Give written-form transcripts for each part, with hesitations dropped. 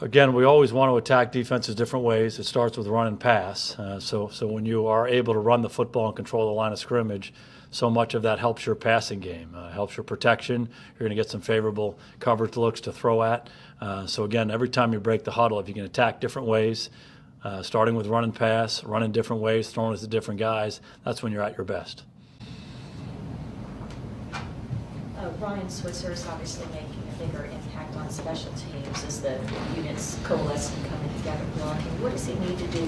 Again, we always want to attack defenses different ways. It starts with run and pass. So when you are able to run the football and control the line of scrimmage, so much of that helps your passing game, helps your protection. You're going to get some favorable coverage looks to throw at. So again, every time you break the huddle, if you can attack different ways, starting with run and pass, running different ways, throwing it to different guys, that's when you're at your best. Ryan Switzer is obviously making a bigger impact on special teams as the units coalesce and coming together blocking. What does he need to do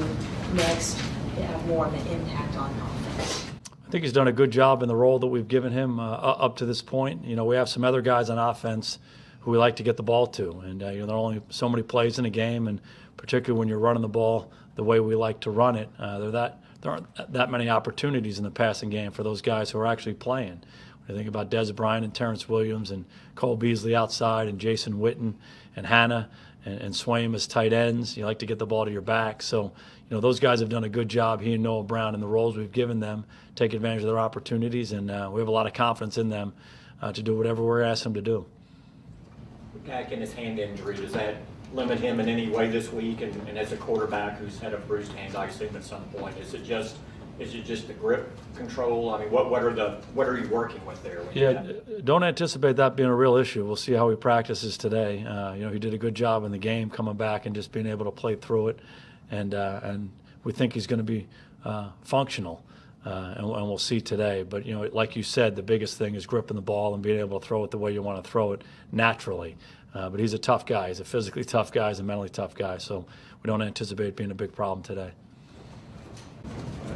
next to have more of an impact on offense? I think he's done a good job in the role that we've given him up to this point. You know, we have some other guys on offense who we like to get the ball to, and you know, there are only so many plays in a game, and particularly when you're running the ball the way we like to run it, there aren't that many opportunities in the passing game for those guys who are actually playing. I think about Dez Bryant and Terrence Williams and Cole Beasley outside and Jason Witten and Hannah and Swaim as tight ends. You like to get the ball to your back. So, you know, those guys have done a good job, he and Noah Brown, in the roles we've given them, take advantage of their opportunities, and we have a lot of confidence in them to do whatever we're asking them to do. Dak and his hand injury, does that limit him in any way this week? And as a quarterback who's had a bruised hand, I assume at some point, is it just the grip control? I mean, what are you working with there? Don't anticipate that being a real issue. We'll see how he practices today. You know, he did a good job in the game coming back and just being able to play through it, and we think he's going to be functional, and we'll see today. But you know, like you said, the biggest thing is gripping the ball and being able to throw it the way you want to throw it naturally. But he's a tough guy. He's a physically tough guy. He's a mentally tough guy. So we don't anticipate it being a big problem today.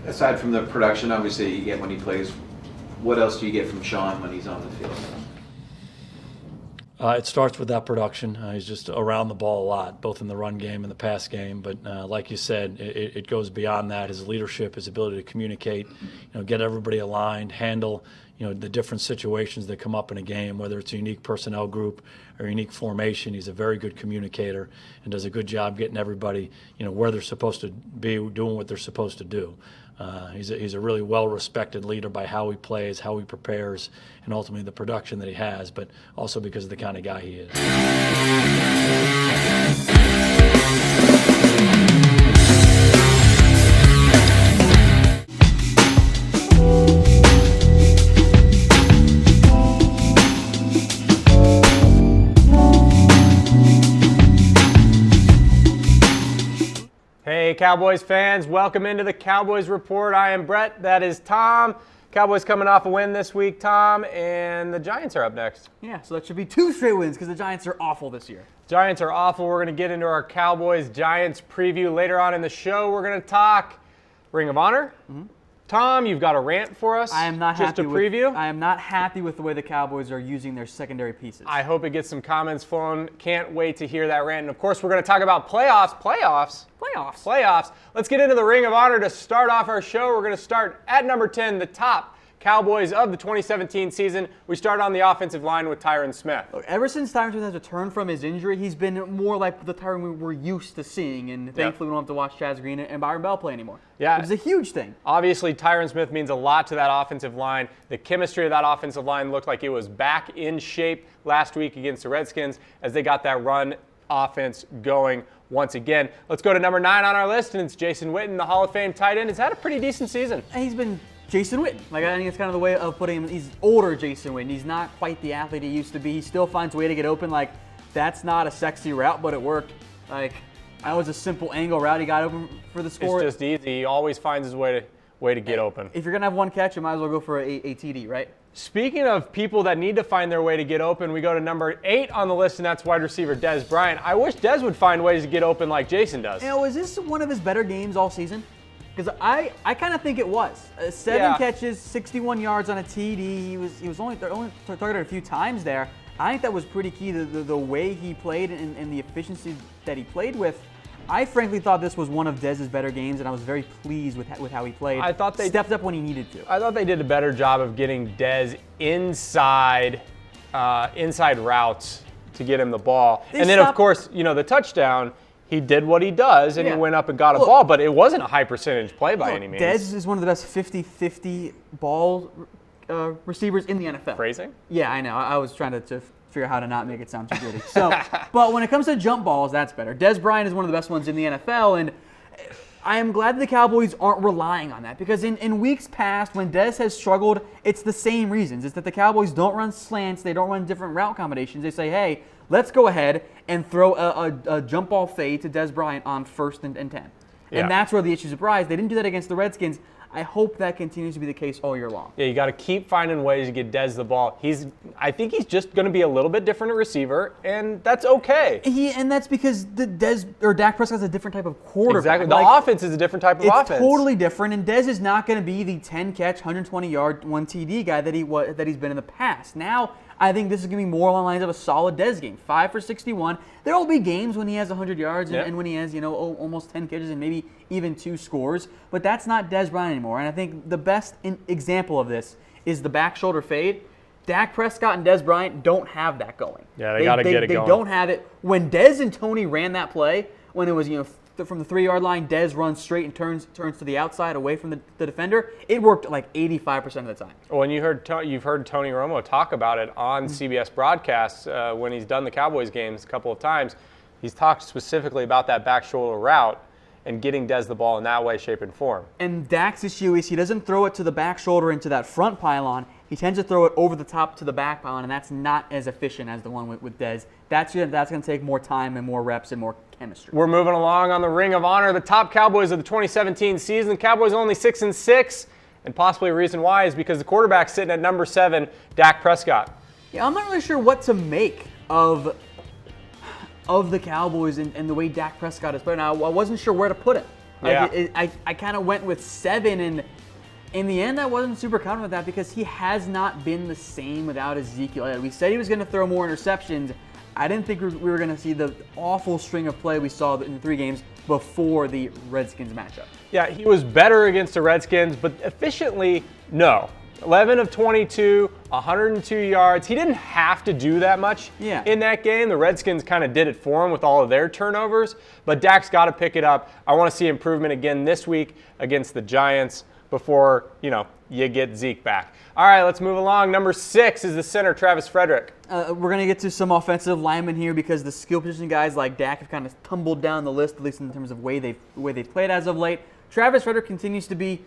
Aside from the production, obviously, you get when he plays, what else do you get from Sean when he's on the field? It starts with that production. He's just around the ball a lot, both in the run game and the pass game. But like you said, it goes beyond that. His leadership, his ability to communicate, you know, get everybody aligned, handle, you know, the different situations that come up in a game, whether it's a unique personnel group or unique formation. He's a very good communicator and does a good job getting everybody, you know, where they're supposed to be, doing what they're supposed to do. He's a really well-respected leader by how he plays, how he prepares, and ultimately the production that he has, but also because of the kind of guy he is. Hey Cowboys fans, welcome into the Cowboys Report. I am Brett, that is Tom. Cowboys coming off a win this week, Tom, and the Giants are up next. Yeah, so that should be 2 straight wins because the Giants are awful this year. Giants are awful. We're going to get into our Cowboys-Giants preview later on in the show. We're going to talk Ring of Honor. Mm-hmm. Tom, you've got a rant for us. I am not just happy a preview. I am not happy with the way the Cowboys are using their secondary pieces. I hope it gets some comments flowing. Can't wait to hear that rant. And of course, we're going to talk about playoffs. Let's get into the Ring of Honor to start off our show. We're going to start at number 10, the top Cowboys of the 2017 season. We start on the offensive line with Tyron Smith. Look, ever since Tyron Smith has returned from his injury, he's been more like the Tyron we're used to seeing, and thankfully we don't have to watch Chaz Green and Byron Bell play anymore. Yeah, it's a huge thing. Obviously, Tyron Smith means a lot to that offensive line. The chemistry of that offensive line looked like it was back in shape last week against the Redskins as they got that run offense going once again. Let's go to number 9 on our list, and it's Jason Witten, the Hall of Fame tight end. He's had a pretty decent season. And he's been Jason Witten. Like, I think it's kind of the way of putting him. He's older Jason Witten. He's not quite the athlete he used to be. He still finds a way to get open. Like, that's not a sexy route, but it worked. Like, that was a simple angle route. He got open for the score. It's just easy. He always finds his way to get open. If you're going to have one catch, you might as well go for a TD, right? Speaking of people that need to find their way to get open, we go to number 8 on the list, and that's wide receiver Dez Bryant. I wish Dez would find ways to get open like Jason does. You know, is this one of his better games all season? Because I kind of think it was. 7 catches, 61 yards on a TD. He was only targeted a few times there. I think that was pretty key, the way he played and the efficiency that he played with. I frankly thought this was one of Dez's better games, and I was very pleased with how he played. I thought they stepped up when he needed to. I thought they did a better job of getting Dez inside routes to get him the ball. And then, of course, you know, the touchdown, he did what he does, and he went up and got a ball, but it wasn't a high-percentage play by any means. Dez is one of the best 50-50 ball receivers in the NFL. Phrasing? Yeah, I know. I was trying to figure out how to not make it sound too gritty. So, but when it comes to jump balls, that's better. Dez Bryant is one of the best ones in the NFL, and I am glad the Cowboys aren't relying on that, because in weeks past when Dez has struggled, it's the same reasons. It's that the Cowboys don't run slants, they don't run different route combinations. They say, hey, let's go ahead and throw a jump ball fade to Dez Bryant on 1st and 10. Yeah. And that's where the issues arise. They didn't do that against the Redskins. I hope that continues to be the case all year long. Yeah, you got to keep finding ways to get Dez the ball. I think he's just going to be a little bit different at receiver, and that's okay. And that's because Dak Prescott is a different type of quarterback. Exactly. The offense is a different type of offense. It's totally different, and Dez is not going to be the 10-catch, 120-yard, 1 TD guy that he's been in the past. Now, I think this is going to be more along the lines of a solid Dez game. 5 for 61. There will be games when he has 100 yards and when he has, almost 10 catches and maybe even 2 scores. But that's not Dez Bryant anymore. And I think the best example of this is the back shoulder fade. Dak Prescott and Dez Bryant don't have that going. Yeah, they got to get it going. They don't have it. When Dez and Tony ran that play, when it was, from the 3-yard line, Dez runs straight and turns to the outside away from the defender, it worked like 85% of the time. Well, and you've heard Tony Romo talk about it on CBS broadcasts when he's done the Cowboys games a couple of times. He's talked specifically about that back shoulder route and getting Dez the ball in that way, shape, and form. And Dak's issue is he doesn't throw it to the back shoulder into that front pylon. He tends to throw it over the top to the back pylon, and that's not as efficient as the one with Dez. That's going to take more time and more reps and more chemistry. We're moving along on the Ring of Honor. The top Cowboys of the 2017 season. The Cowboys only 6-6, and possibly a reason why is because the quarterback's sitting at number 7, Dak Prescott. Yeah, I'm not really sure what to make of the Cowboys and the way Dak Prescott is playing. Now, I wasn't sure where to put it. Yeah. I kind of went with 7, and in the end, I wasn't super confident with that because he has not been the same without Ezekiel Elliott. We said he was going to throw more interceptions. I didn't think we were going to see the awful string of play we saw in the 3 games before the Redskins matchup. Yeah, he was better against the Redskins, but efficiently, no. 11 of 22, 102 yards. He didn't have to do that much in that game. The Redskins kind of did it for him with all of their turnovers, but Dak's got to pick it up. I want to see improvement again this week against the Giants before, you get Zeke back. All right, let's move along. Number 6 is the center, Travis Frederick. We're going to get to some offensive linemen here because the skill position guys like Dak have kind of tumbled down the list, at least in terms of way they've played as of late. Travis Frederick continues to be,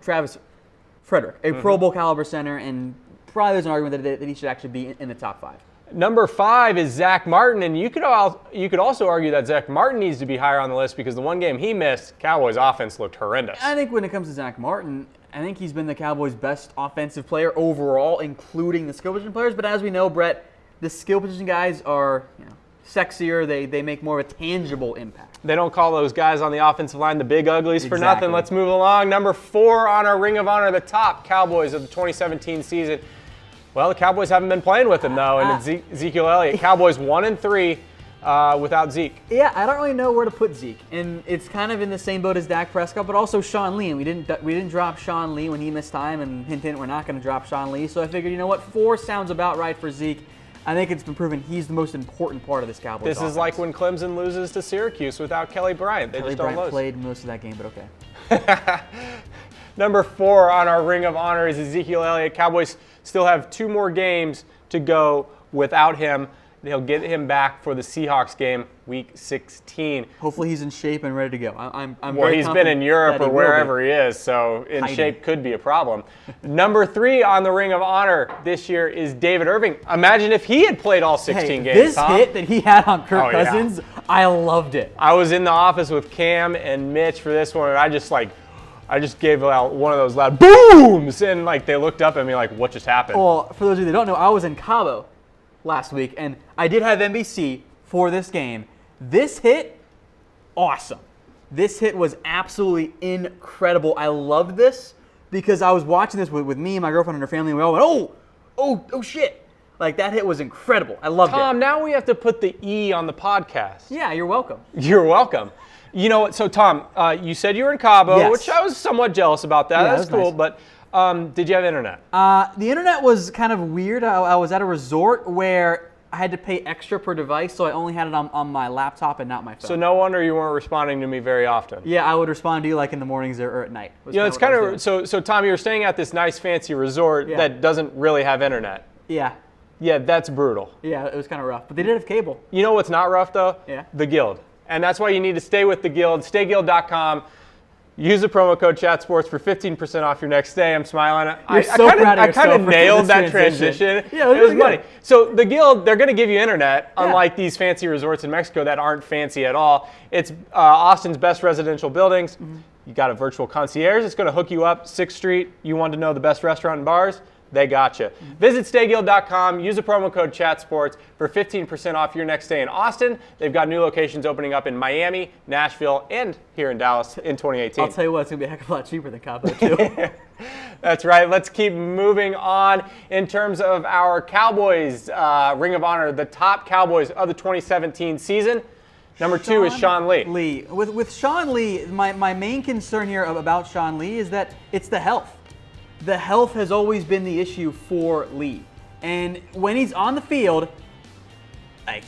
Travis Frederick, a Pro Bowl caliber center, and probably there's an argument that he should actually be in the top 5. Number 5 is Zack Martin, and you could also argue that Zack Martin needs to be higher on the list because the one game he missed, Cowboys offense looked horrendous. I think when it comes to Zack Martin, I think he's been the Cowboys' best offensive player overall, including the skill position players. But as we know, Brett, the skill position guys are sexier. They make more of a tangible impact. They don't call those guys on the offensive line the big uglies for nothing. Let's move along. Number 4 on our Ring of Honor, the top Cowboys of the 2017 season. Well, the Cowboys haven't been playing with him, though, and Ezekiel Elliott. Cowboys 1-3 without Zeke. Yeah, I don't really know where to put Zeke, and it's kind of in the same boat as Dak Prescott, but also Sean Lee. And we didn't drop Sean Lee when he missed time, and hint, we're not going to drop Sean Lee. So I figured, 4 sounds about right for Zeke. I think it's been proven he's the most important part of this Cowboys This offense. is like when Clemson loses to Syracuse without Kelly Bryant. They Kelly just don't Bryant lose. played most of that game, but okay. Number 4 on our Ring of Honor is Ezekiel Elliott. Cowboys still have 2 more games to go without him. They'll get him back for the Seahawks game, Week 16. Hopefully he's in shape and ready to go. I'm well, very he's been in Europe or wherever he is, so shape could be a problem. Number 3 on the Ring of Honor this year is David Irving. Imagine if he had played all 16 games. This hit that he had on Kirk Cousins, I loved it. I was in the office with Cam and Mitch for this one, and I just gave out one of those loud booms, and they looked up at me like, what just happened? Well, for those of you that don't know, I was in Cabo last week, and I did have NBC for this game. This hit, awesome. This hit was absolutely incredible. I loved this because I was watching this with me and my girlfriend and her family, and we all went, oh shit. That hit was incredible. I loved it. Tom, now we have to put the E on the podcast. Yeah, you're welcome. You're welcome. So Tom, you said you were in Cabo, which I was somewhat jealous about that. Yeah, that's cool, nice. But did you have internet? The internet was kind of weird. I was at a resort where I had to pay extra per device, so I only had it on my laptop and not my phone. So no wonder you weren't responding to me very often. Yeah, I would respond to you in the mornings or at night. It's kind of so Tom, you were staying at this nice fancy resort that doesn't really have internet. Yeah. Yeah, that's brutal. Yeah, it was kind of rough. But they did have cable. You know what's not rough, though? Yeah. The Guild. And that's why you need to stay with the Guild. StayGuild.com. Use the promo code ChatSports for 15% off your next stay. I'm smiling. You're so proud of I yourself kind of for nailed this that transition. transition. Yeah, it was really money. good. So the Guild, they're going to give you internet, Yeah. unlike these fancy resorts in Mexico that aren't fancy at all. It's Austin's best residential buildings. Mm-hmm. You got a virtual concierge. It's going to hook you up. 6th Street. You want to know the best restaurant and bars? They got you. Visit StayGuild.com. Use the promo code ChatSports for 15% off your next stay in Austin. They've got new locations opening up in Miami, Nashville, and here in Dallas in 2018. I'll tell you what, it's going to be a heck of a lot cheaper than Cabo, too. That's right. Let's keep moving on in terms of our Cowboys Ring of Honor, the top Cowboys of the 2017 season. Number 2 is Sean Lee. With Sean Lee, my main concern here about Sean Lee is that it's the health. The health has always been the issue for Lee. And when he's on the field,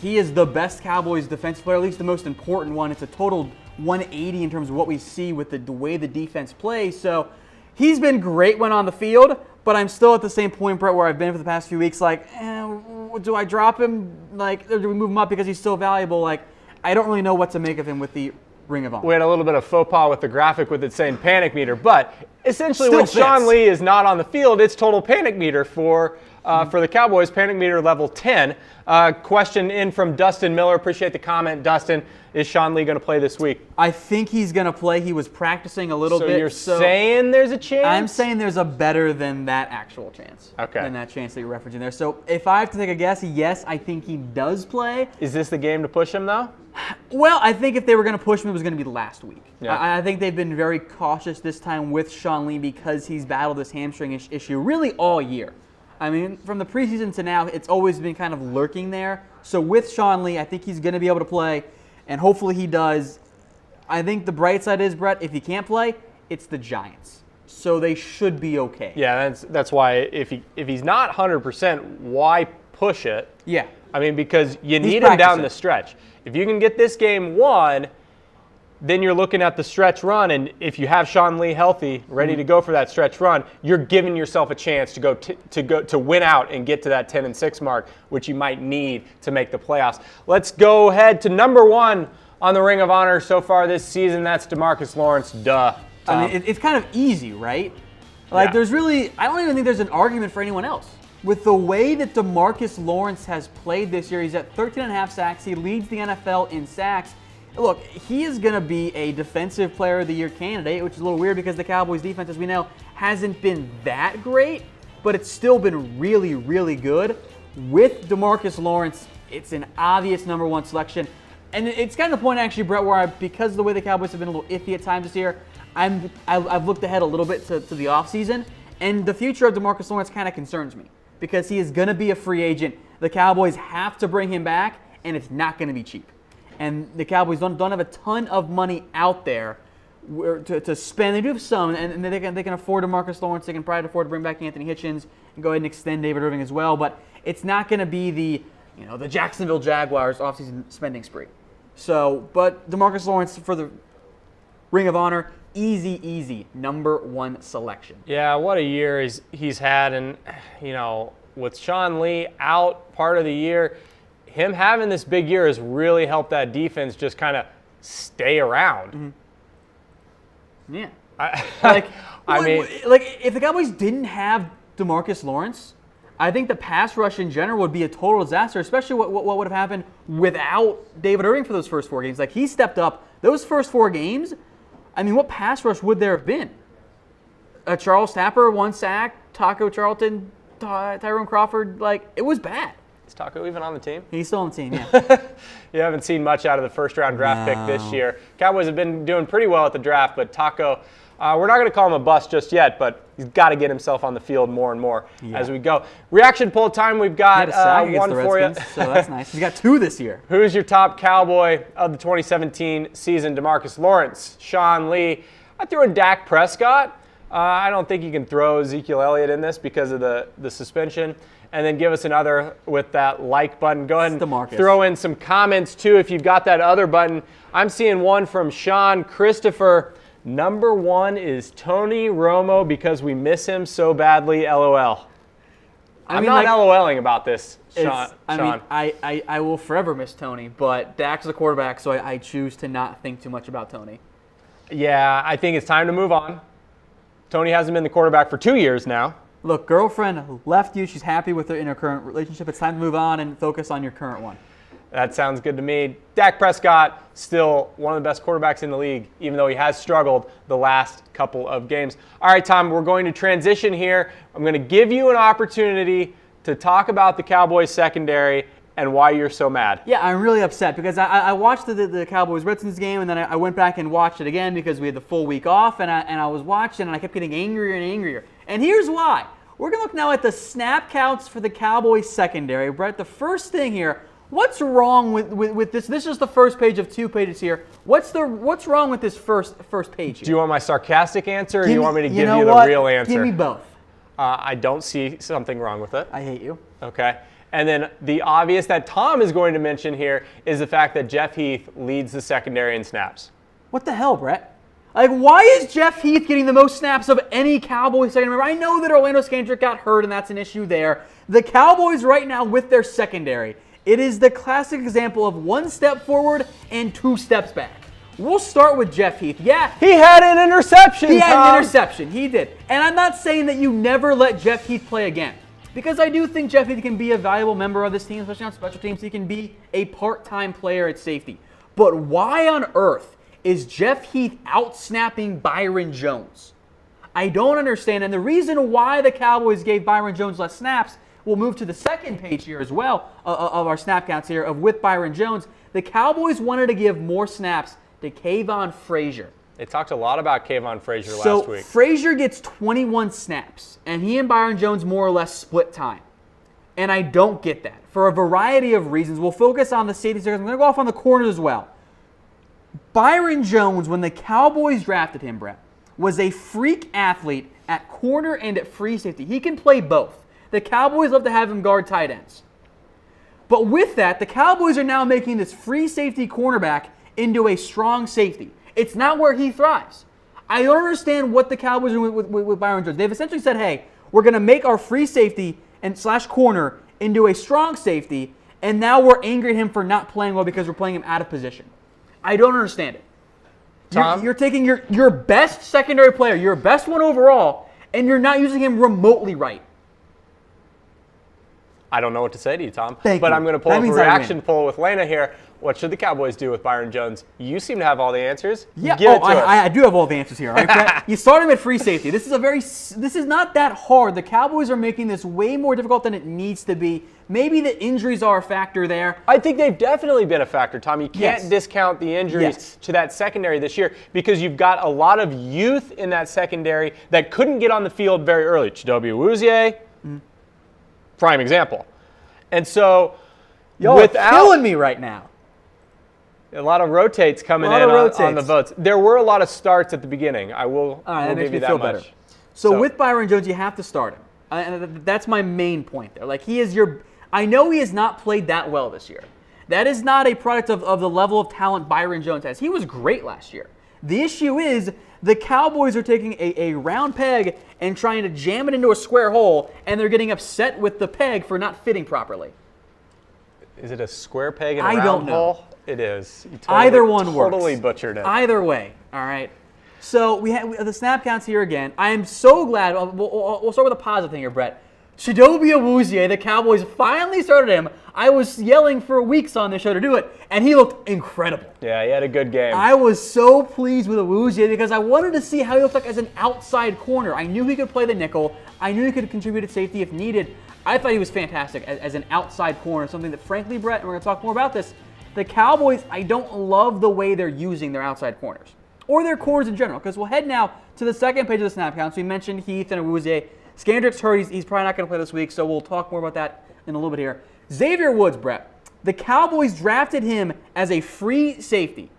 he is the best Cowboys defensive player, at least the most important one. It's a total 180 in terms of what we see with the way the defense plays. So he's been great when on the field, but I'm still at the same point, Brett, where I've been for the past few weeks. Do I drop him? Or do we move him up because he's still valuable? I don't really know what to make of him with the Ring of Honor. We had a little bit of faux pas with the graphic with it saying panic meter, but essentially Still when fits. Sean Lee is not on the field, it's total panic meter for the Cowboys, panic meter level 10. Question in from Dustin Miller. Appreciate the comment, Dustin. Is Sean Lee going to play this week? I think he's going to play. He was practicing a little bit. You're saying there's a chance? I'm saying there's a better than that actual chance. Okay. Than that chance that you're referencing there. So if I have to take a guess, yes, I think he does play. Is this the game to push him, though? Well, I think if they were going to push him, it was going to be last week. Yeah. I think they've been very cautious this time with Sean Lee because he's battled this hamstring issue really all year. I mean, from the preseason to now, it's always been kind of lurking there. So with Sean Lee, I think he's going to be able to play, and hopefully he does. I think the bright side is, Brett, if he can't play, it's the Giants. So they should be okay. Yeah, that's why if he's not 100%, why push it? Yeah. I mean, because you He's need him down practicing. the stretch. If you can get this game won, then you're looking at the stretch run, and if you have Sean Lee healthy, ready to go for that stretch run, you're giving yourself a chance to go to win out and get to that 10-6 mark, which you might need to make the playoffs. Let's go ahead to number 1 on the Ring of Honor so far this season. That's Demarcus Lawrence. Duh. I mean, it's kind of easy, right? Like, Yeah. there's really, I don't even think there's an argument for anyone else. With the way that Demarcus Lawrence has played this year, he's at 13.5 sacks. He leads the NFL in sacks. Look, he is going to be a Defensive Player of the Year candidate, which is a little weird because the Cowboys' defense, as we know, hasn't been that great, but it's still been really, really good. With Demarcus Lawrence, it's an obvious number 1 selection. And it's kind of the point, actually, Brett, where because of the way the Cowboys have been a little iffy at times this year, I've looked ahead a little bit to the offseason, and the future of Demarcus Lawrence kind of concerns me because he is going to be a free agent. The Cowboys have to bring him back, and it's not going to be cheap. And the Cowboys don't have a ton of money out there to spend. They do have some, and they can afford Demarcus Lawrence. They can probably afford to bring back Anthony Hitchens and go ahead and extend David Irving as well. But it's not going to be the Jacksonville Jaguars offseason spending spree. But Demarcus Lawrence for the Ring of Honor, easy number 1 selection. Yeah, what a year he's had, and with Sean Lee out part of the year, him having this big year has really helped that defense just kind of stay around. Mm-hmm. Yeah. If the Cowboys didn't have Demarcus Lawrence, I think the pass rush in general would be a total disaster, especially what would have happened without David Irving for those first 4 games. He stepped up those first 4 games. I mean, what pass rush would there have been? Charles Tapper, 1 sack, Taco Charlton, Tyrone Crawford. It was bad. Is Taco even on the team? He's still on the team, yeah. You haven't seen much out of the first-round draft pick this year. Cowboys have been doing pretty well at the draft, but Taco, we're not going to call him a bust just yet, but he's got to get himself on the field more and more as we go. Reaction poll time, we've got one for you. So that's nice. He's got 2 this year. Who's your top Cowboy of the 2017 season? Demarcus Lawrence, Sean Lee. I threw in Dak Prescott. I don't think you can throw Ezekiel Elliott in this because of the suspension. And then give us another with that like button. Go ahead and throw in some comments, too, if you've got that other button. I'm seeing one from Sean Christopher. Number 1 is Tony Romo because we miss him so badly, LOL. I'm not LOLing about this, Sean. I will forever miss Tony, but Dak's the quarterback, so I choose to not think too much about Tony. Yeah, I think it's time to move on. Tony hasn't been the quarterback for 2 years now. Look, girlfriend left you. She's happy with her in her current relationship. It's time to move on and focus on your current one. That sounds good to me. Dak Prescott, still one of the best quarterbacks in the league, even though he has struggled the last couple of games. All right, Tom, we're going to transition here. I'm going to give you an opportunity to talk about the Cowboys secondary and why you're so mad. Yeah, I'm really upset because I watched the Cowboys-Redskins game, and then I went back and watched it again because we had the full week off, and I was watching, and I kept getting angrier and angrier. And here's why. We're going to look now at the snap counts for the Cowboys secondary. Brett, the first thing here, what's wrong with this? This is the first page of 2 pages here. What's wrong with this first page here? Do you want my sarcastic answer, or do you want me to give you the real answer? Give me both. I don't see something wrong with it. I hate you. Okay. And then the obvious that Tom is going to mention here is the fact that Jeff Heath leads the secondary in snaps. What the hell, Brett? Like, why is Jeff Heath getting the most snaps of any Cowboys secondary? I know that Orlando Scandrick got hurt, and that's an issue there. The Cowboys right now with their secondary, it is the classic example of 1 step forward and 2 steps back. We'll start with Jeff Heath. Yeah. He had an interception, He had an interception. He did. And I'm not saying that you never let Jeff Heath play again, because I do think Jeff Heath can be a valuable member of this team, especially on special teams. He can be a part-time player at safety. But why on earth is Jeff Heath out-snapping Byron Jones? I don't understand. And the reason why the Cowboys gave Byron Jones less snaps, we'll move to the second page here as well of our snap counts here of with Byron Jones. The Cowboys wanted to give more snaps to Kayvon Frazier. They talked a lot about Kayvon Frazier last week. So Frazier gets 21 snaps, and he and Byron Jones more or less split time. And I don't get that for a variety of reasons. We'll focus on the safeties. I'm going to go off on the corners as well. Byron Jones, when the Cowboys drafted him, Brett, was a freak athlete at corner and at free safety. He can play both. The Cowboys love to have him guard tight ends. But with that, the Cowboys are now making this free safety cornerback into a strong safety. It's not where he thrives. I don't understand what the Cowboys are doing with Byron Jones. They've essentially said, hey, we're going to make our free safety and / corner into a strong safety, and now we're angry at him for not playing well because we're playing him out of position. I don't understand it. Tom? You're taking your best secondary player, your best one overall, and you're not using him remotely right. I don't know what to say to you, Tom. Thank you. I'm going to pull up a means I reaction win. poll with Lena here. What should the Cowboys do with Byron Jones? You seem to have all the answers. Yeah, Give it to us. I do have all the answers here. Right, Brett? You start him at free safety. This is not that hard. The Cowboys are making this way more difficult than it needs to be. Maybe the injuries are a factor there. I think they've definitely been a factor, Tom. You can't discount the injuries to that secondary this year because you've got a lot of youth in that secondary that couldn't get on the field very early. Chidobe Awuzie, prime example. And so, You're killing me right now. A lot of rotates coming in on the votes. There were a lot of starts at the beginning. I will give you that much. Better. So with Byron Jones, you have to start him. And that's my main point there. Like, he is I know he has not played that well this year. That is not a product of the level of talent Byron Jones has. He was great last year. The issue is the Cowboys are taking a round peg and trying to jam it into a square hole, and they're getting upset with the peg for not fitting properly. Is it a square peg in a round hole? It is. Either one works. Totally butchered it. Either way, all right? So we have the snap counts here again. I am so glad. We'll start with a positive thing here, Brett. Chidobe Awuzie, the Cowboys finally started him. I was yelling for weeks on this show to do it, and he looked incredible. Yeah, he had a good game. I was so pleased with Awuzie because I wanted to see how he looked like as an outside corner. I knew he could play the nickel. I knew he could contribute at safety if needed. I thought he was fantastic as an outside corner, something that, frankly, Brett, and we're going to talk more about this, the Cowboys, I don't love the way they're using their outside corners, or their corners in general, because we'll head now to the second page of the snap counts. We mentioned Heath and Awuzie. Scandrick's hurt. He's probably not going to play this week, so we'll talk more about that in a little bit here. Xavier Woods, Brett. The Cowboys drafted him as a free safety,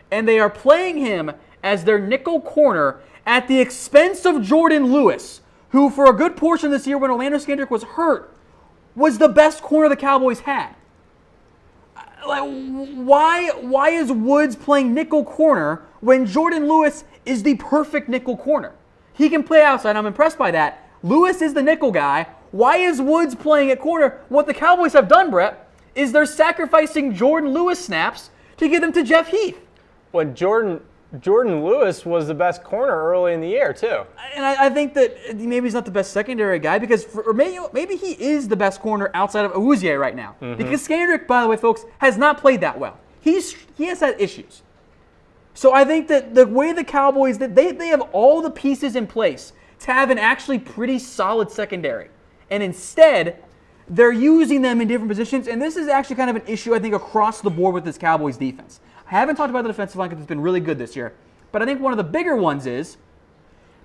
and they are playing him as their nickel corner at the expense of Jordan Lewis, who for a good portion of this year when Orlando Scandrick was hurt, was the best corner the Cowboys had. Like, why is Woods playing nickel corner when Jordan Lewis is the perfect nickel corner? He can play outside. I'm impressed by that. Lewis is the nickel guy. Why is Woods playing at corner? What the Cowboys have done, Brett, is they're sacrificing Jordan Lewis snaps to give them to Jeff Heath. When Jordan Lewis was the best corner early in the year, too. And I think that maybe he's not the best secondary guy or maybe he is the best corner outside of Awuzie right now. Because Frederick, by the way, folks, has not played that well. He has had issues. So I think that the way the Cowboys, they have all the pieces in place to have an actually pretty solid secondary. And instead, they're using them in different positions. And this is actually kind of an issue, I think, across the board with this Cowboys defense. I haven't talked about the defensive line because it's been really good this year. But I think one of the bigger ones is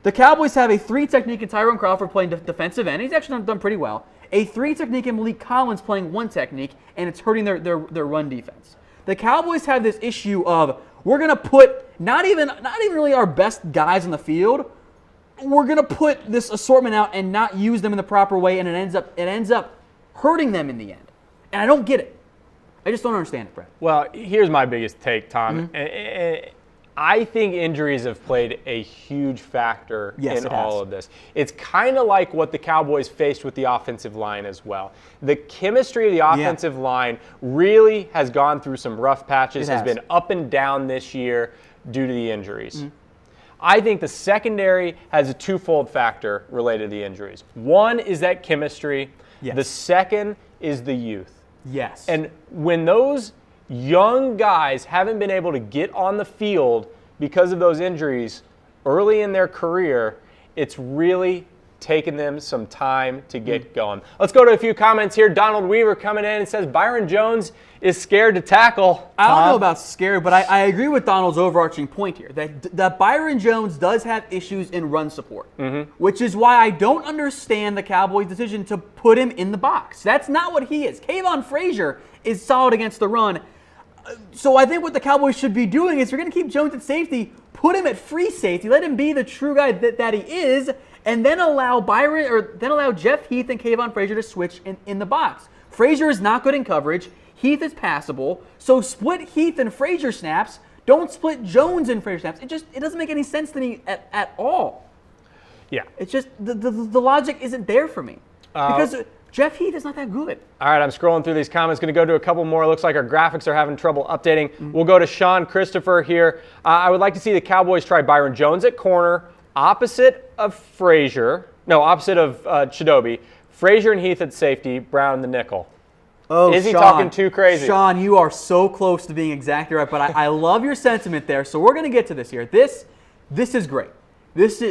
the Cowboys have a 3 technique in Tyrone Crawford playing defensive end. He's actually done pretty well. A 3 technique in Malik Collins playing 1 technique, and it's hurting their run defense. The Cowboys have this issue of we're going to put not even really our best guys on the field. We're going to put this assortment out and not use them in the proper way, and it ends up hurting them in the end. And I don't get it. I just don't understand it, Brett. Well, here's my biggest take, Tom. I think injuries have played a huge factor in all of this. It's kind of like what the Cowboys faced with the offensive line as well. The chemistry of the offensive line really has gone through some rough patches, has been up and down this year due to the injuries. I think the secondary has a twofold factor related to the injuries. One is that chemistry. The second is the youth. Yes. And when those young guys haven't been able to get on the field because of those injuries early in their career, it's really taken them some time to get going. Let's go to a few comments here. Donald Weaver coming in and says Byron Jones is scared to tackle. I don't know about scared, but I agree with Donald's overarching point here that Byron Jones does have issues in run support, which is why I don't understand the Cowboys' decision to put him in the box. That's not what he is. Kayvon Frazier is solid against the run. So I think what the Cowboys should be doing is, you're going to keep Jones at safety, put him at free safety, let him be the true guy that he is, and then allow Jeff Heath and Kayvon Frazier to switch in the box. Frazier is not good in coverage. Heath is passable. So split Heath and Frazier snaps. Don't split Jones and Frazier snaps. It doesn't make any sense to me at all. Yeah. It's just the logic isn't there for me. Because Jeff Heath is not that good. All right, I'm scrolling through these comments. Going to go to a couple more. It looks like our graphics are having trouble updating. We'll go to Sean Christopher here. I would like to see the Cowboys try Byron Jones at corner, opposite of Chidobe. Frazier and Heath at safety, Brown the nickel. Oh, is he talking too crazy? Sean, you are so close to being exactly right, but I love your sentiment there. So we're going to get to this here. This is great.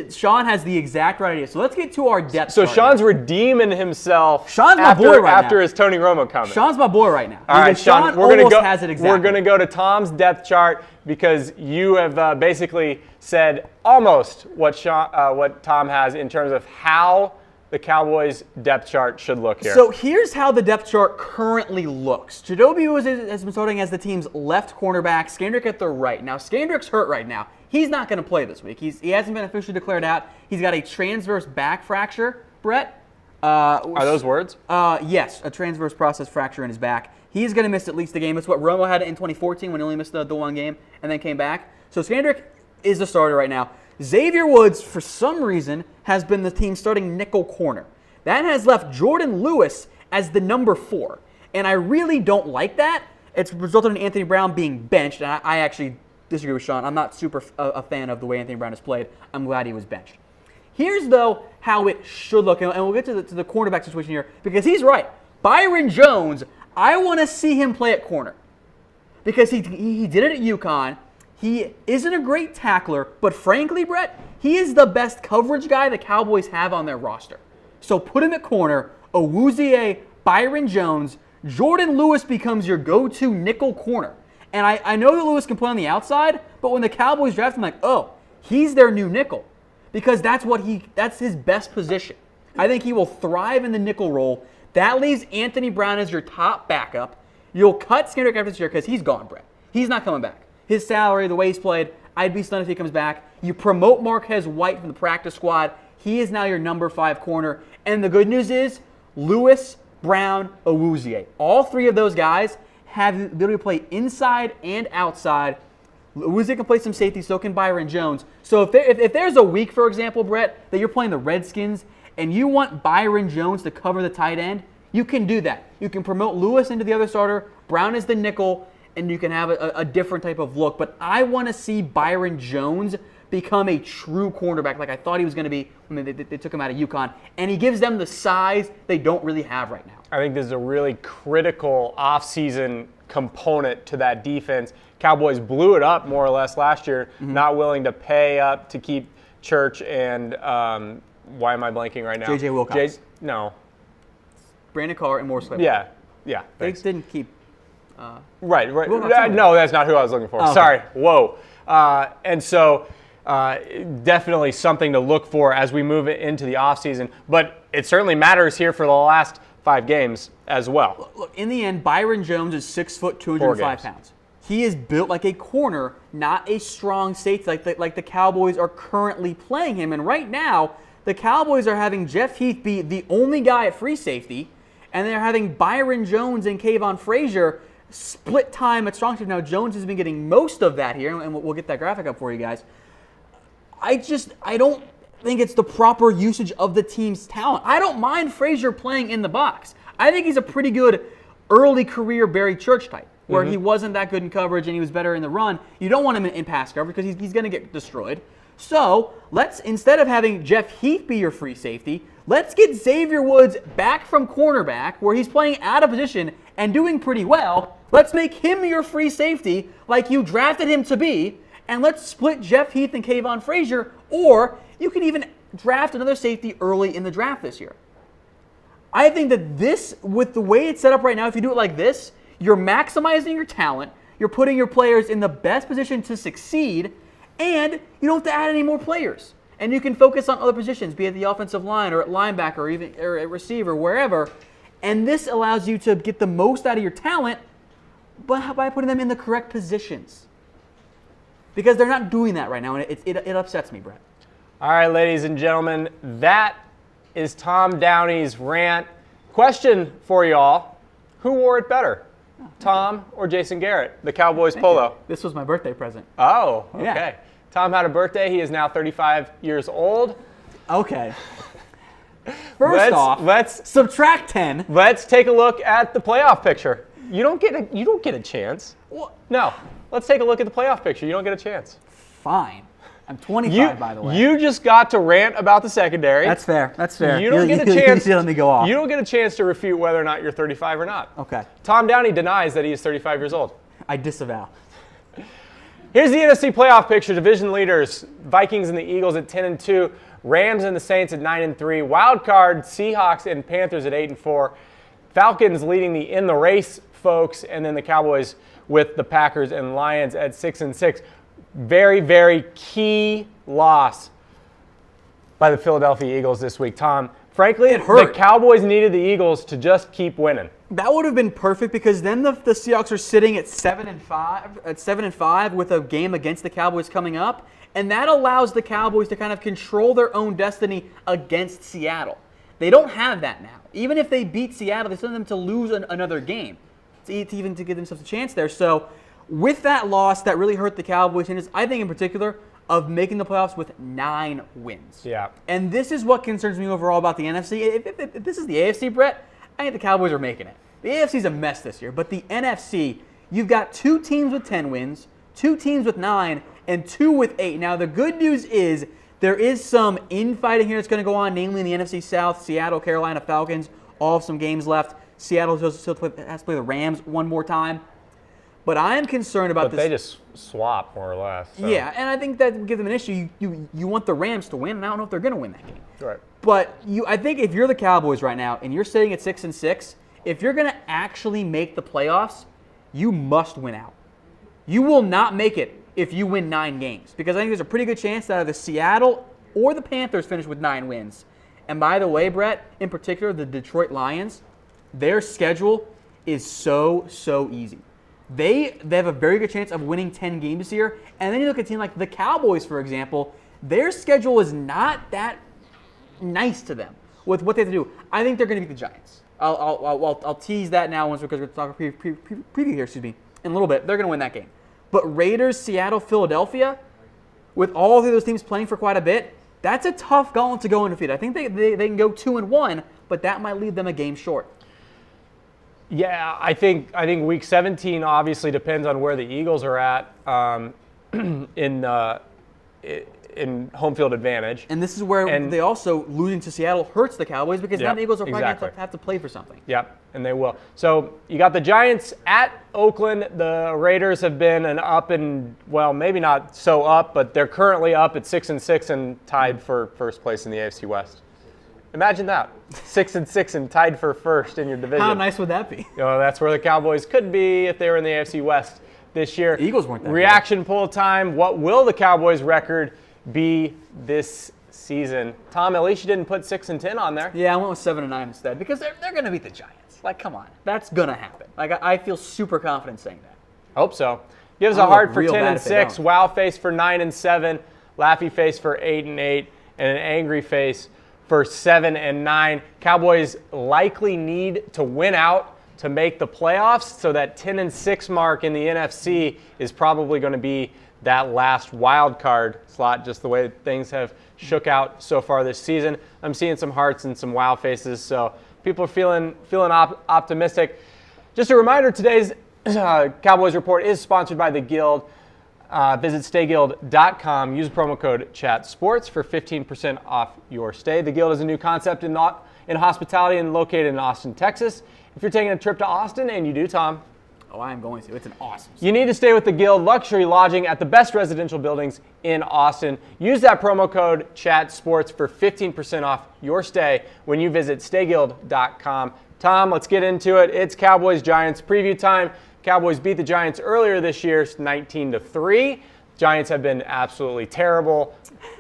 Sean has the exact right idea. So let's get to our depth. So Sean's redeeming himself. Sean's my boy right now. After his Tony Romo comment. Sean's my boy right now. All right, Sean, we're going to go to Tom's depth chart because you have basically said almost what Tom has in terms of how the Cowboys depth chart should look here. So here's how the depth chart currently looks. Chidobe has been starting as the team's left cornerback, Skandrick at the right. Now, Skandrick's hurt right now. He's not going to play this week. He hasn't been officially declared out. He's got a transverse back fracture, Brett. Are those words? Yes, a transverse process fracture in his back. He's going to miss at least a game. That's what Romo had in 2014 when he only missed the one game and then came back. So Skandrick is the starter right now. Xavier Woods, for some reason, has been the team's starting nickel corner. That has left Jordan Lewis as the number 4. And I really don't like that. It's resulted in Anthony Brown being benched, and I actually disagree with Sean. I'm not super a fan of the way Anthony Brown has played. I'm glad he was benched. Here's, though, how it should look, and we'll get to the cornerback situation here, because he's right. Byron Jones, I want to see him play at corner, because he did it at UConn. He isn't a great tackler, but frankly, Brett, he is the best coverage guy the Cowboys have on their roster. So put him at corner, Awuzie, Byron Jones, Jordan Lewis becomes your go-to nickel corner. And I know that Lewis can play on the outside, but when the Cowboys draft him, he's their new nickel. Because that's his best position. I think he will thrive in the nickel role. That leaves Anthony Brown as your top backup. You'll cut Skandrick after this year because he's gone, Brett. He's not coming back. His salary, the way he's played, I'd be stunned if he comes back. You promote Marquez White from the practice squad. He is now your number 5 corner. And the good news is Lewis, Brown, Awuzie. All 3 of those guys have the ability to play inside and outside. Awuzie can play some safety, so can Byron Jones. So if there's a week, for example, Brett, that you're playing the Redskins and you want Byron Jones to cover the tight end, you can do that. You can promote Lewis into the other starter, Brown is the nickel, and you can have a different type of look. But I want to see Byron Jones become a true cornerback like I thought he was going to be when they took him out of UConn. And he gives them the size they don't really have right now. I think this is a really critical offseason component to that defense. Cowboys blew it up more or less last year, not willing to pay up to keep Church and why am I blanking right now? J.J. Wilcox. No. Brandon Carr and Morris Claiborne. Yeah. They Thanks. didn't keep. Right. Wilcox No, that's not who I was looking for. Oh, okay. Sorry. Whoa. And so definitely something to look for as we move into the offseason. But it certainly matters here for the last 5 games as well. Look, in the end, Byron Jones is 6 foot, 205 pounds. He is built like a corner, not a strong safety like the Cowboys are currently playing him. And right now, the Cowboys are having Jeff Heath be the only guy at free safety, and they're having Byron Jones and Kayvon Frazier split time at strong safety. Now, Jones has been getting most of that here, and we'll get that graphic up for you guys. I don't think it's the proper usage of the team's talent. I don't mind Frazier playing in the box. I think he's a pretty good early career Barry Church type, where he wasn't that good in coverage and he was better in the run. You don't want him in pass coverage because he's going to get destroyed. So let's, instead of having Jeff Heath be your free safety, let's get Xavier Woods back from cornerback where he's playing out of position and doing pretty well. Let's make him your free safety like you drafted him to be, and let's split Jeff Heath and Kayvon Frazier, or you can even draft another safety early in the draft this year. I think that this, with the way it's set up right now, if you do it like this, you're maximizing your talent, you're putting your players in the best position to succeed, and you don't have to add any more players. And you can focus on other positions, be it the offensive line or at linebacker or even or at receiver, wherever. And this allows you to get the most out of your talent by putting them in the correct positions. Because they're not doing that right now, and it upsets me, Brett. All right, ladies and gentlemen, that is Tom Downey's rant. Question for y'all: who wore it better, Tom or Jason Garrett, the Cowboys polo? This was my birthday present. Oh, okay. Yeah. Tom had a birthday. He is now 35 years old. Okay. First off, let's subtract 10. Let's take a look at the playoff picture. You don't get a chance. What? No. Let's take a look at the playoff picture. You don't get a chance. Fine. I'm 25, by the way. You just got to rant about the secondary. That's fair. That's fair. You don't get a chance. You let me go off. You don't get a chance to refute whether or not you're 35 or not. Okay. Tom Downey denies that he is 35 years old. I disavow. Here's the NFC playoff picture. Division leaders: Vikings and the Eagles at 10-2, Rams and the Saints at 9-3, wild card Seahawks and Panthers at 8-4, Falcons leading the in the race folks, and then the Cowboys with the Packers and Lions at 6-6. Very, very key loss by the Philadelphia Eagles this week. Tom, frankly, the Cowboys needed the Eagles to just keep winning. That would have been perfect because then the Seahawks are sitting at 7-5 with a game against the Cowboys coming up, and that allows the Cowboys to kind of control their own destiny against Seattle. They don't have that now. Even if they beat Seattle, they send them to lose another game to even to give themselves a chance there. So with that loss, that really hurt the Cowboys, and I think in particular of making the playoffs with 9 wins. Yeah. And this is what concerns me overall about the NFC. If this is the AFC, Brett, I think the Cowboys are making it. The AFC's a mess this year, but the NFC, you've got 2 teams with 10 wins, 2 teams with 9, and 2 with 8. Now, the good news is there is some infighting here that's going to go on, namely in the NFC South, Seattle, Carolina, Falcons, all have some games left. Seattle has to play the Rams one more time. But I am concerned about this. But they just swap, more or less. So. Yeah, and I think that would give them an issue. You want the Rams to win, and I don't know if they're going to win that game. Right. But I think if you're the Cowboys right now and you're sitting at 6-6, if you're going to actually make the playoffs, you must win out. You will not make it if you win 9 games, because I think there's a pretty good chance that either Seattle or the Panthers finish with 9 wins. And by the way, Brett, in particular, the Detroit Lions, their schedule is so easy. They have a very good chance of winning 10 games this year. And then you look at a team like the Cowboys, for example, their schedule is not that nice to them with what they have to do. I think they're going to beat the Giants. I'll tease that now once because we're going to talk preview here, in a little bit. They're going to win that game. But Raiders, Seattle, Philadelphia, with all of those teams playing for quite a bit, That's a tough gauntlet to go and defeat. I think they can go 2-1, but that might leave them a game short. Yeah, I think Week 17 obviously depends on where the Eagles are at in home field advantage. And this is where they also losing to Seattle hurts the Cowboys because now the Eagles are probably going to have to play for something. Yep, and they will. So you got the Giants at Oakland. The Raiders have been maybe not so up, but they're currently up at 6-6 and tied for first place in the AFC West. Imagine that, 6-6 and tied for first in your division. How nice would that be? That's where the Cowboys could be if they were in the AFC West this year. The Eagles weren't that Reaction poll time. What will the Cowboys' record be this season? Tom, at least you didn't put 6-10 on there. Yeah, I went with 7-9 instead because they're going to beat the Giants. Like, come on, that's going to happen. Like, I feel super confident saying that. Hope so. Gives a heart for 10-6, wow face for 9-7, laughy face for 8-8, and an angry face for 7-9. Cowboys likely need to win out to make the playoffs, so that 10-6 mark in the NFC is probably going to be that last wild card slot, just the way things have shook out so far this season. I'm seeing some hearts and some wow faces, so people are feeling optimistic. Just a reminder, today's Cowboys Report is sponsored by the Guild. Visit stayguild.com. Use promo code CHATSPORTS for 15% off your stay. The Guild is a new concept in hospitality and located in Austin, Texas. If you're taking a trip to Austin, and you do, Tom. Oh, I'm going to. It's an awesome city. You need to stay with the Guild luxury lodging at the best residential buildings in Austin. Use that promo code CHATSPORTS for 15% off your stay when you visit stayguild.com. Tom, let's get into it. It's Cowboys-Giants preview time. Cowboys beat the Giants earlier this year, 19-3. Giants have been absolutely terrible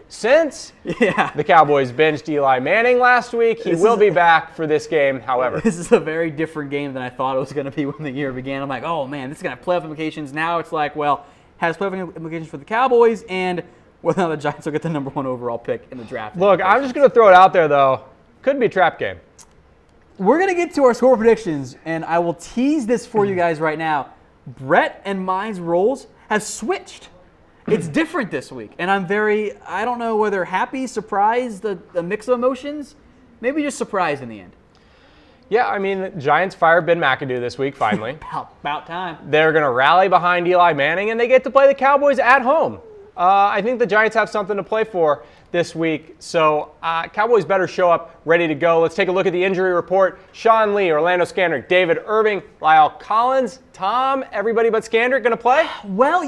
since. Yeah. The Cowboys benched Eli Manning last week. He will be back for this game, however. This is a very different game than I thought it was going to be when the year began. I'm like, oh, man, this is going to have playoff implications. Now it's like, well, has playoff implications for the Cowboys and whether or not the Giants will get the number 1 overall pick in the draft. Look, I'm just going to throw it out there, though. Could be a trap game. We're going to get to our score predictions, and I will tease this for you guys right now. Brett and mine's roles have switched. It's different this week, and I don't know whether happy, surprised, the mix of emotions, maybe just surprised in the end. Yeah, I mean, the Giants fired Ben McAdoo this week, finally. About time. They're going to rally behind Eli Manning, and they get to play the Cowboys at home. I think the Giants have something to play for this week, so Cowboys better show up ready to go. Let's take a look at the injury report. Sean Lee, Orlando Scandrick, David Irving, Lyle Collins, Tom, everybody but Scandrick going to play? Well,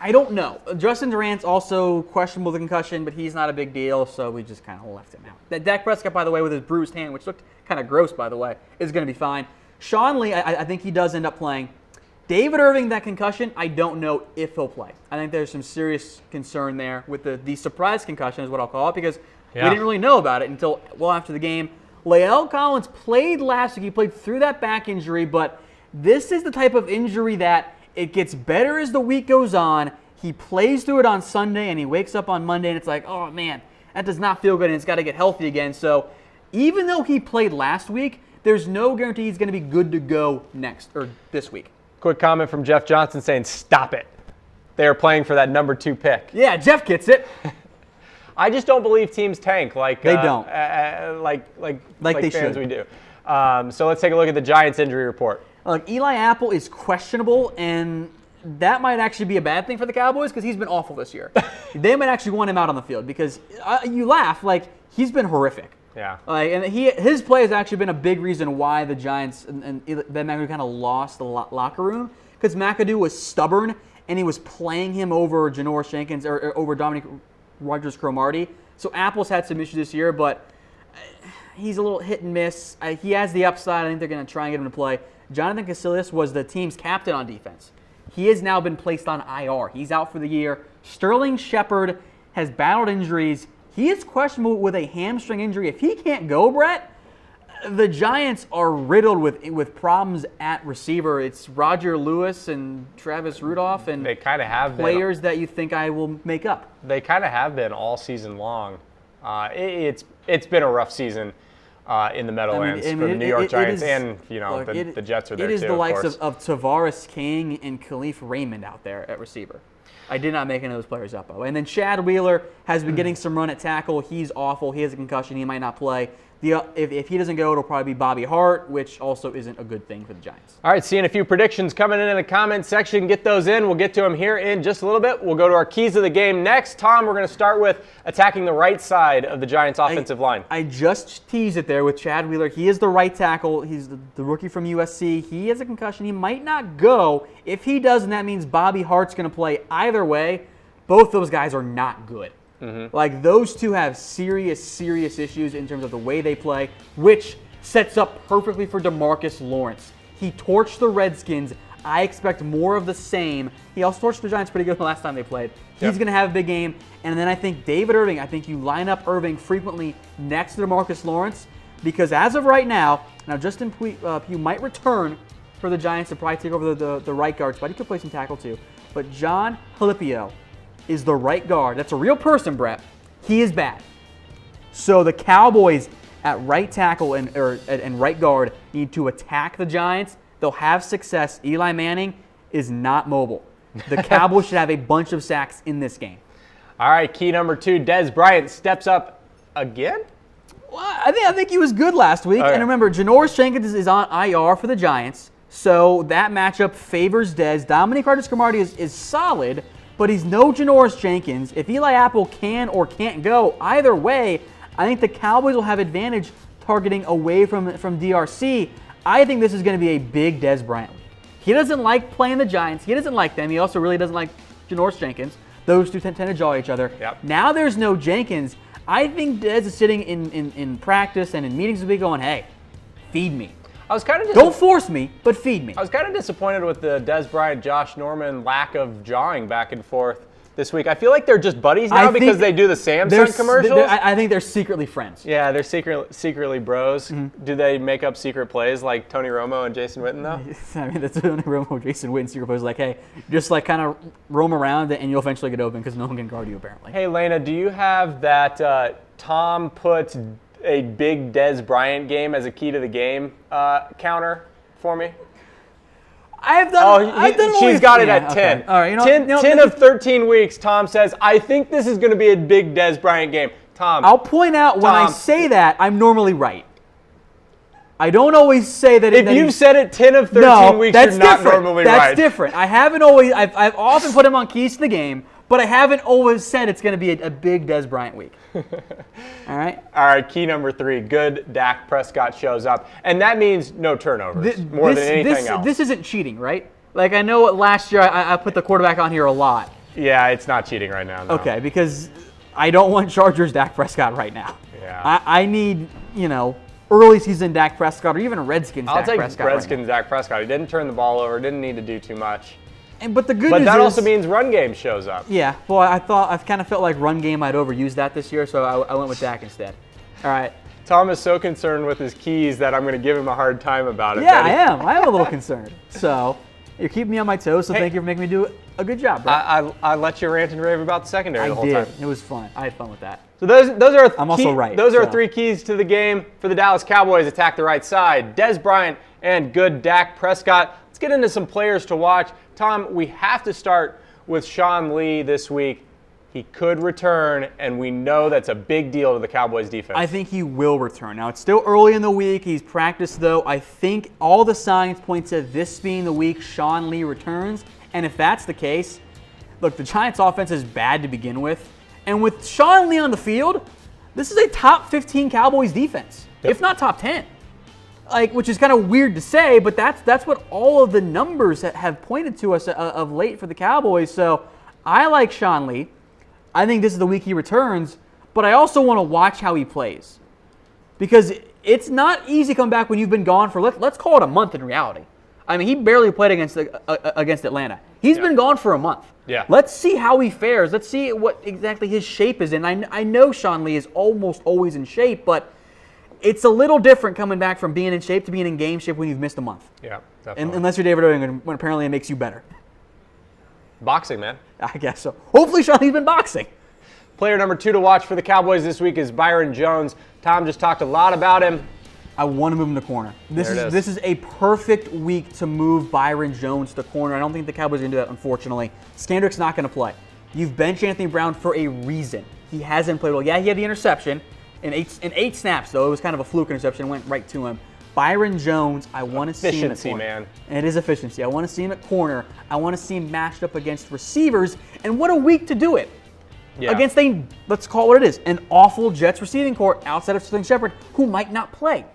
I don't know. Justin Durant's also questionable with concussion, but he's not a big deal, so we just kind of left him out. That Dak Prescott, by the way, with his bruised hand, which looked kind of gross, by the way, is going to be fine. Sean Lee, I think he does end up playing. David Irving, that concussion, I don't know if he'll play. I think there's some serious concern there with the surprise concussion is what I'll call it because we didn't really know about it until well after the game. La'el Collins played last week. He played through that back injury, but this is the type of injury that it gets better as the week goes on. He plays through it on Sunday, and he wakes up on Monday, and it's like, oh, man, that does not feel good, and it's got to get healthy again. So even though he played last week, there's no guarantee he's going to be good to go this week. Quick comment from Jeff Johnson saying, stop it. They are playing for that number 2 pick. Yeah, Jeff gets it. I just don't believe teams tank like they don't. Like they fans should. we do. So let's take a look at the Giants injury report. Look, Eli Apple is questionable, and that might actually be a bad thing for the Cowboys because he's been awful this year. They might actually want him out on the field because you laugh, he's been horrific. Yeah. And his play has actually been a big reason why the Giants and Ben McAdoo kind of lost the locker room because McAdoo was stubborn and he was playing him over Janoris Jenkins or over Dominic Rodgers-Cromartie. So Apple's had some issues this year, but he's a little hit and miss. He has the upside. I think they're going to try and get him to play. Jonathan Casillas was the team's captain on defense. He has now been placed on IR. He's out for the year. Sterling Shepard has battled injuries. He is questionable with a hamstring injury. If he can't go, Brett, the Giants are riddled with problems at receiver. It's Roger Lewis and Travis Rudolph and they kind of have players that you think I will make up. They kind of have been all season long. It's been a rough season in the Meadowlands for the New York Giants, and the Jets are there too. It is the likes of Tavares King and Khalif Raymond out there at receiver. I did not make any of those players up. And then Chad Wheeler has been getting some run at tackle. He's awful. He has a concussion. He might not play. If he doesn't go, it'll probably be Bobby Hart, which also isn't a good thing for the Giants. All right, seeing a few predictions coming in the comment section. Get those in. We'll get to them here in just a little bit. We'll go to our keys of the game next. Tom, we're going to start with attacking the right side of the Giants' offensive line. I just teased it there with Chad Wheeler. He is the right tackle. He's the rookie from USC. He has a concussion. He might not go. If he does, and that means Bobby Hart's going to play. Either way, both those guys are not good. Like, those two have serious issues in terms of the way they play, which sets up perfectly for Demarcus Lawrence. He torched the Redskins. I expect more of the same. He also torched the Giants pretty good the last time they played. He's going to have a big game. And then I think David Irving, I think you line up Irving frequently next to Demarcus Lawrence, because as of right now Justin Pugh might return for the Giants to probably take over the right guard spot. He could play some tackle too. But John Halipio is the right guard. That's a real person, Brett. He is bad. So the Cowboys at right tackle and right guard need to attack the Giants. They'll have success. Eli Manning is not mobile. The Cowboys should have a bunch of sacks in this game. All right, key number 2, Dez Bryant steps up again? Well, I think he was good last week. Okay. And remember, Janoris Jenkins is on IR for the Giants. So that matchup favors Dez. Dominique Carter-Cromartie is solid, but he's no Janoris Jenkins. If Eli Apple can or can't go, either way, I think the Cowboys will have advantage targeting away from DRC. I think this is going to be a big Dez Bryant week. He doesn't like playing the Giants. He doesn't like them. He also really doesn't like Janoris Jenkins. Those two tend to jaw each other. Yep. Now there's no Jenkins. I think Dez is sitting in practice and in meetings with me going, hey, feed me. I was kind of Don't force me, but feed me. I was kind of disappointed with the Dez Bryant, Josh Norman lack of jawing back and forth this week. I feel like they're just buddies now because they do the Samsung commercials. I think they're secretly friends. Yeah, they're secretly bros. Do they make up secret plays like Tony Romo and Jason Witten, though? I mean, that's Tony Romo, Jason Witten, secret plays like, hey, just like kind of roam around and you'll eventually get open because no one can guard you apparently. Hey, Lena, do you have that Tom puts a big Dez Bryant game as a key to the game counter for me? I've done she's got it at 10. Okay. All right, 10 of 13 weeks, Tom says, I think this is going to be a big Dez Bryant game. Tom. I'll point out when I say that, I'm normally right. I don't always say that. If you've said it 10 of 13 weeks, you're not normally right. That's different. I've often put him on keys to the game, but I haven't always said it's going to be a big Dez Bryant week. All right? All right, key number 3. Good Dak Prescott shows up. And that means no turnovers more than anything else. This isn't cheating, right? Like, I know last year I put the quarterback on here a lot. Yeah, it's not cheating right now. No. Okay, because I don't want Chargers Dak Prescott right now. Yeah. I need, early season Dak Prescott or even Redskins Dak Prescott. I'll take Redskins Dak Prescott. He didn't turn the ball over, didn't need to do too much. But the good news is, that also means run game shows up. Yeah, well, I've kind of felt like run game I'd overused that this year, so I went with Dak instead. All right. Tom is so concerned with his keys that I'm going to give him a hard time about it. Yeah, I am. I am a little concerned. So you're keeping me on my toes, so thank you for making me do a good job, bro. I let you rant and rave about the secondary the whole time. It was fun. I had fun with that. So those are I'm also right. Those are 3 keys to the game for the Dallas Cowboys. Attack the right side. Dez Bryant and good Dak Prescott. Let's get into some players to watch. Tom, we have to start with Sean Lee this week. He could return, and we know that's a big deal to the Cowboys defense. I think he will return. Now, it's still early in the week. He's practiced, though. I think all the signs point to this being the week Sean Lee returns. And if that's the case, look, the Giants' offense is bad to begin with. And with Sean Lee on the field, this is a top 15 Cowboys defense, if not top 10. Which is kind of weird to say, but that's what all of the numbers have pointed to us of late for the Cowboys. So I like Sean Lee. I think this is the week he returns, but I also want to watch how he plays. Because it's not easy to come back when you've been gone for, let's call it a month in reality. I mean, he barely played against Atlanta. He's been gone for a month. Yeah. Let's see how he fares. Let's see what exactly his shape is in. I know Sean Lee is almost always in shape, but it's a little different coming back from being in shape to being in game shape when you've missed a month. Yeah, definitely. Unless you're David Irving, when apparently it makes you better. Boxing, man. I guess so. Hopefully Sean Lee's been boxing. Player number 2 to watch for the Cowboys this week is Byron Jones. Tom just talked a lot about him. I want to move him to corner. This is a perfect week to move Byron Jones to corner. I don't think the Cowboys are going to do that, unfortunately. Skandrick's not going to play. You've benched Anthony Brown for a reason. He hasn't played well. Yeah, he had the interception in eight snaps, though. It was kind of a fluke interception. It went right to him. Byron Jones, I want to see him at corner. Man. And it is efficiency. I want to see him at corner. I want to see him matched up against receivers. And what a week to do it. Yeah. Against let's call it what it is, an awful Jets receiving corps outside of Sterling Shepard who might not play.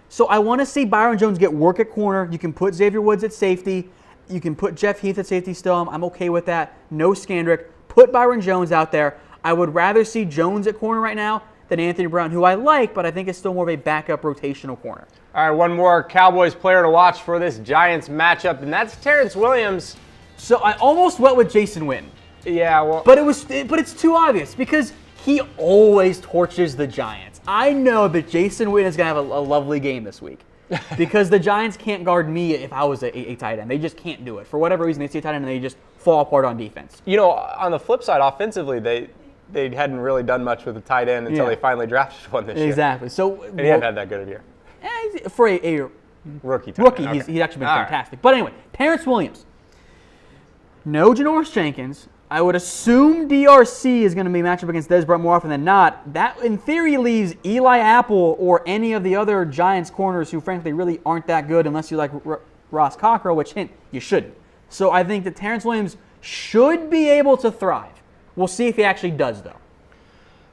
So I want to see Byron Jones get work at corner. You can put Xavier Woods at safety. You can put Jeff Heath at safety still. I'm okay with that. No Skandrick. Put Byron Jones out there. I would rather see Jones at corner right now than Anthony Brown, who I like, but I think is still more of a backup rotational corner. All right, one more Cowboys player to watch for this Giants matchup, and that's Terrence Williams. So I almost went with Jason Witten. Yeah, well, but it's too obvious because he always torches the Giants. I know that Jason Witten is going to have a lovely game this week because the Giants can't guard me if I was a tight end. They just can't do it. For whatever reason, they see a tight end and they just fall apart on defense. You know, on the flip side, offensively, they hadn't really done much with the tight end until they finally drafted one this year. Exactly. So and he hadn't had that good of a year. For a rookie, he's actually been fantastic. But anyway, Terrence Williams. No Janoris Jenkins. I would assume DRC is going to be matched up against Dez Bryant more often than not. That, in theory, leaves Eli Apple or any of the other Giants corners who, frankly, really aren't that good unless you like Ross Cockrell, which, hint, you shouldn't. So I think that Terrence Williams should be able to thrive. We'll see if he actually does, though.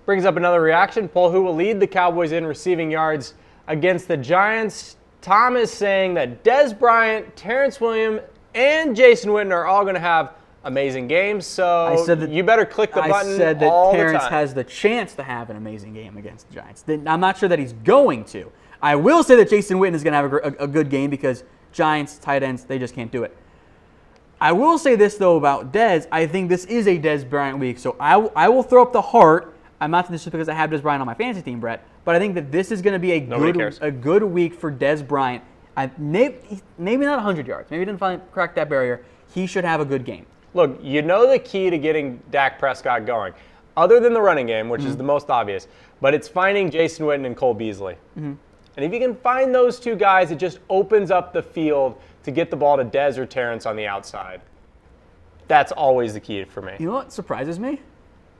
Brings up another reaction poll. Who will lead the Cowboys in receiving yards against the Giants? Tom is saying that Dez Bryant, Terrence Williams, and Jason Witten are all going to have amazing games. So you better click the button. I said that Terrence has the chance to have an amazing game against the Giants. I'm not sure that he's going to. I will say that Jason Witten is going to have a good game because Giants, tight ends, they just can't do it. I will say this, though, about Dez. I think this is a Dez Bryant week. So I will throw up the heart. I'm not doing this just because I have Dez Bryant on my fantasy team, Brett. But I think that this is going to be a good week for Dez Bryant. Maybe not 100 yards. Maybe he didn't finally crack that barrier. He should have a good game. Look, you know the key to getting Dak Prescott going, other than the running game, which is the most obvious, but it's finding Jason Witten and Cole Beasley. And if you can find those two guys, it just opens up the field to get the ball to Dez or Terrence on the outside. That's always the key for me. You know what surprises me?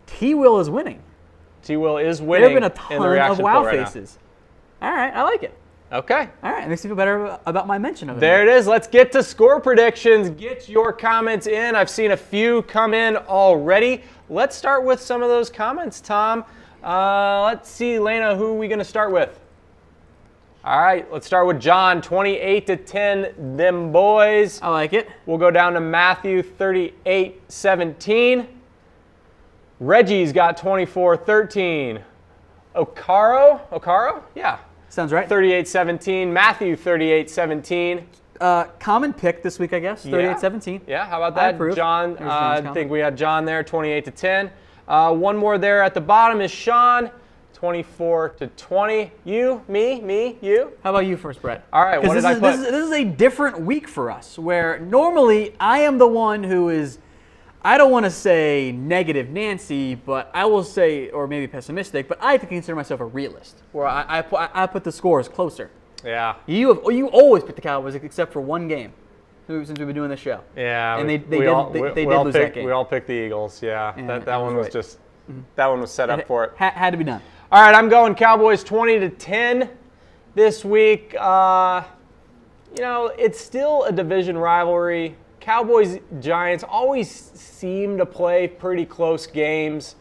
T-Will is winning. T-Will is winning. There have been a ton of wow faces. All right, I like it. Okay. All right, it makes me feel better about my mention of it. There it is. Let's get to score predictions. Get your comments in. I've seen a few come in already. Let's start with some of those comments, Tom. Let's see, Lena, who are we going to start with? All right, let's start with John, 28-10, them boys. I like it. We'll go down to Matthew, 38-17. Reggie's got 24-13. Okaro? Yeah. Sounds right. 38-17. Matthew, 38-17. Common pick this week, I guess. 38-17. Yeah, how about that? John, I think we had John there, 28-10. One more there at the bottom is Sean, 24-20. You, me, you. How about you first, Brett? All right, what did I put? This is a different week for us, where normally I am the one who is, I don't want to say negative Nancy, but I will say, or maybe pessimistic, but I have to consider myself a realist, where I put the scores closer. Yeah. You always pick the Cowboys except for one game since we've been doing this show. Yeah. And they did lose that game. We all picked the Eagles, yeah. That one was just, that one was set up for it. Had to be done. All right, I'm going Cowboys 20-10 this week. It's still a division rivalry. Cowboys-Giants always seem to play pretty close games.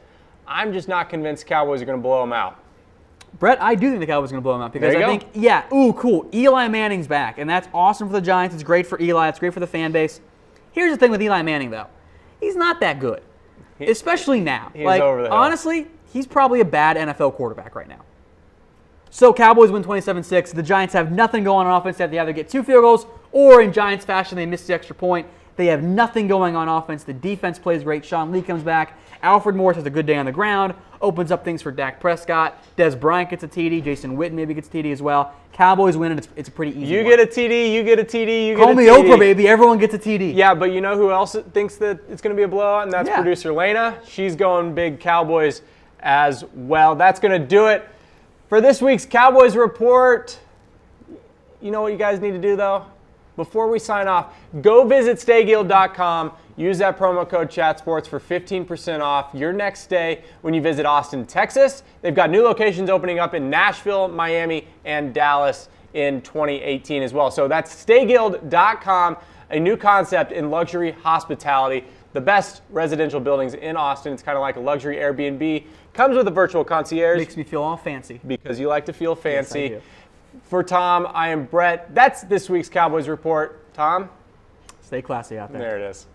I'm just not convinced Cowboys are going to blow them out. Brett, I do think the Cowboys are going to blow them out because I think, cool. Eli Manning's back, and that's awesome for the Giants. It's great for Eli. It's great for the fan base. Here's the thing with Eli Manning, though. He's not that good, especially now. He's over the hill. Honestly, he's probably a bad NFL quarterback right now. So Cowboys win 27-6. The Giants have nothing going on offense. They have to either get 2 field goals or in Giants fashion, they miss the extra point. They have nothing going on offense. The defense plays great. Sean Lee comes back. Alfred Morris has a good day on the ground. Opens up things for Dak Prescott. Dez Bryant gets a TD. Jason Witten maybe gets a TD as well. Cowboys win, and it's a pretty easy You one. get a TD, you get a TD, you get a TD. Call me Oprah, baby. Everyone gets a TD. Yeah, but you know who else thinks that it's going to be a blowout? And that's producer Lena. She's going big Cowboys as well. That's going to do it for this week's Cowboys Report. you know what you guys need to do, though? Before we sign off, go visit stayguild.com. Use that promo code ChatSports for 15% off your next stay when you visit Austin, Texas. They've got new locations opening up in Nashville, Miami, and Dallas in 2018 as well. So that's stayguild.com, a new concept in luxury hospitality. The best residential buildings in Austin. It's kind of like a luxury Airbnb. Comes with a virtual concierge. Makes me feel all fancy. Because you like to feel fancy. Yes, I do. For Tom, I am Brett. That's this week's Cowboys Report. Tom? Stay classy out there. There it is.